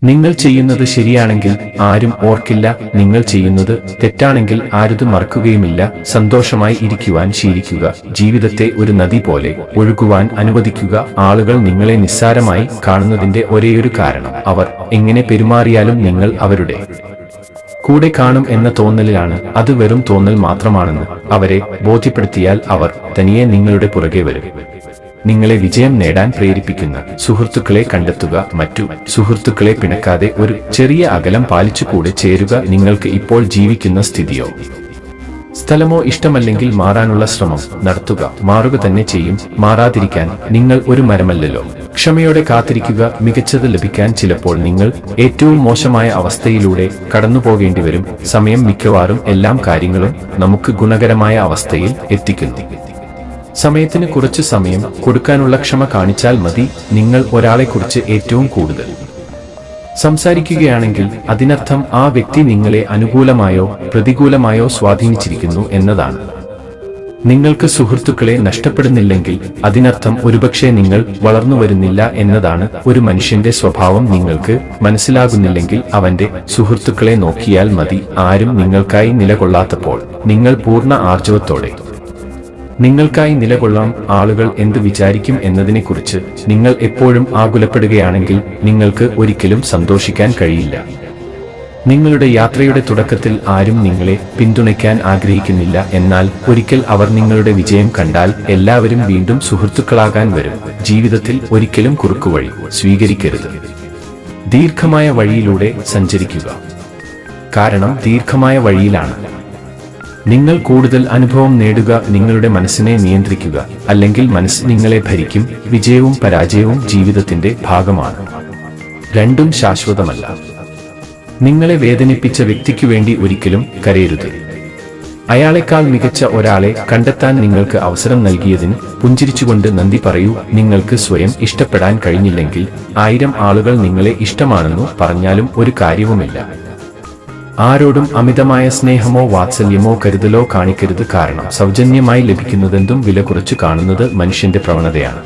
നിങ്ങൾ ചെയ്യുന്നത് ശരിയാണെങ്കിൽ ആരും ഓർക്കില്ല, നിങ്ങൾ ചെയ്യുന്നത് തെറ്റാണെങ്കിൽ ആരും മറക്കുകയുമില്ല. സന്തോഷമായി ഇരിക്കുവാൻ ശീലിക്കുക. ജീവിതത്തെ ഒരു നദി പോലെ ഒഴുകുവാൻ അനുവദിക്കുക. ആളുകൾ നിങ്ങളെ നിസ്സാരമായി കാണുന്നതിന്റെ ഒരേയൊരു കാരണം അവർ എങ്ങനെ പെരുമാറിയാലും നിങ്ങൾ അവരുടെ കൂടെ കാണും എന്ന തോന്നലിലാണ്. അത് വെറും തോന്നൽ മാത്രമാണെന്ന് അവരെ ബോധ്യപ്പെടുത്തിയാൽ അവർ തനിയെ നിങ്ങളുടെ പുറകെ വരും. നിങ്ങളെ വിജയം നേടാൻ പ്രേരിപ്പിക്കുന്ന സുഹൃത്തുക്കളെ കണ്ടെത്തുക. മറ്റു സുഹൃത്തുക്കളെ പിണക്കാതെ ഒരു ചെറിയ അകലം പാലിച്ചു കൂടെ ചേരുക. നിങ്ങൾക്ക് ഇപ്പോൾ ജീവിക്കുന്ന സ്ഥിതിയോ സ്ഥലമോ ഇഷ്ടമല്ലെങ്കിൽ മാറാനുള്ള ശ്രമം നടത്തുക. മാറുക തന്നെ ചെയ്യും. മാറാതിരിക്കാൻ നിങ്ങൾ ഒരു മരമല്ലല്ലോ. ക്ഷമയോടെ കാത്തിരിക്കുക. മികച്ചത് ലഭിക്കാൻ ചിലപ്പോൾ നിങ്ങൾ ഏറ്റവും മോശമായ അവസ്ഥയിലൂടെ കടന്നുപോകേണ്ടി വരും. സമയം മിക്കവാറും എല്ലാ കാര്യങ്ങളും നമുക്ക് ഗുണകരമായ അവസ്ഥയിൽ എത്തിക്കുന്നു. സമയത്തിന് കുറച്ച് സമയം കൊടുക്കാനുള്ള ക്ഷമ കാണിച്ചാൽ മതി. നിങ്ങൾ ഒരാളെക്കുറിച്ച് ഏറ്റവും കൂടുതൽ സംസാരിക്കുകയാണെങ്കിൽ അതിനർത്ഥം ആ വ്യക്തി നിങ്ങളെ അനുകൂലമായോ പ്രതികൂലമായോ സ്വാധീനിച്ചിരിക്കുന്നു എന്നതാണ്. നിങ്ങൾക്ക് സുഹൃത്തുക്കളെ നഷ്ടപ്പെടുന്നില്ലെങ്കിൽ അതിനർത്ഥം ഒരുപക്ഷെ നിങ്ങൾ വളർന്നു വരുന്നില്ല എന്നതാണ്. ഒരു മനുഷ്യന്റെ സ്വഭാവം നിങ്ങൾക്ക് മനസ്സിലാകുന്നില്ലെങ്കിൽ അവന്റെ സുഹൃത്തുക്കളെ നോക്കിയാൽ മതി. ആരും നിങ്ങൾക്കായി നിലകൊള്ളാത്തപ്പോൾ നിങ്ങൾ പൂർണ്ണ ആർജവത്തോടെ നിങ്ങൾക്കായി നിലകൊള്ളാം. ആളുകൾ എന്ത് വിചാരിക്കും എന്നതിനെക്കുറിച്ച് നിങ്ങൾ എപ്പോഴും ആകുലപ്പെടുകയാണെങ്കിൽ നിങ്ങൾക്ക് ഒരിക്കലും സന്തോഷിക്കാൻ കഴിയില്ല. നിങ്ങളുടെ യാത്രയുടെ തുടക്കത്തിൽ ആരും നിങ്ങളെ പിന്തുണയ്ക്കാൻ ആഗ്രഹിക്കുന്നില്ല. എന്നാൽ ഒരിക്കൽ അവർ നിങ്ങളുടെ വിജയം കണ്ടാൽ എല്ലാവരും വീണ്ടും സുഹൃത്തുക്കളാകാൻ വരും. ജീവിതത്തിൽ ഒരിക്കലും കുറുക്കുവഴി സ്വീകരിക്കരുത്. ദീർഘമായ വഴിയിലൂടെ സഞ്ചരിക്കുക. കാരണം ദീർഘമായ വഴിയിലാണ് നിങ്ങൾ കൂടുതൽ അനുഭവം നേടുക. നിങ്ങളുടെ മനസ്സിനെ നിയന്ത്രിക്കുക, അല്ലെങ്കിൽ മനസ്സ് നിങ്ങളെ ഭരിക്കും. വിജയവും പരാജയവും ജീവിതത്തിന്റെ ഭാഗമാണ്. രണ്ടും ശാശ്വതമല്ല. നിങ്ങളെ വേദനിപ്പിച്ച വ്യക്തിക്കു വേണ്ടി ഒരിക്കലും കരയരുത്. അയാളെക്കാൾ മികച്ച ഒരാളെ കണ്ടെത്താൻ നിങ്ങൾക്ക് അവസരം നൽകിയതിന് പുഞ്ചിരിച്ചുകൊണ്ട് നന്ദി പറയൂ. നിങ്ങൾക്ക് സ്വയം ഇഷ്ടപ്പെടാൻ കഴിഞ്ഞില്ലെങ്കിൽ 1000 ആളുകൾ നിങ്ങളെ ഇഷ്ടമാണെന്നു പറഞ്ഞാലും ഒരു കാര്യവുമില്ല. ആരോടും അമിതമായ സ്നേഹമോ വാത്സല്യമോ കരുതലോ കാണിക്കരുത്. കാരണം സൗജന്യമായി ലഭിക്കുന്നതെന്തും വില കുറച്ചു കാണുന്നത് മനുഷ്യന്റെ പ്രവണതയാണ്.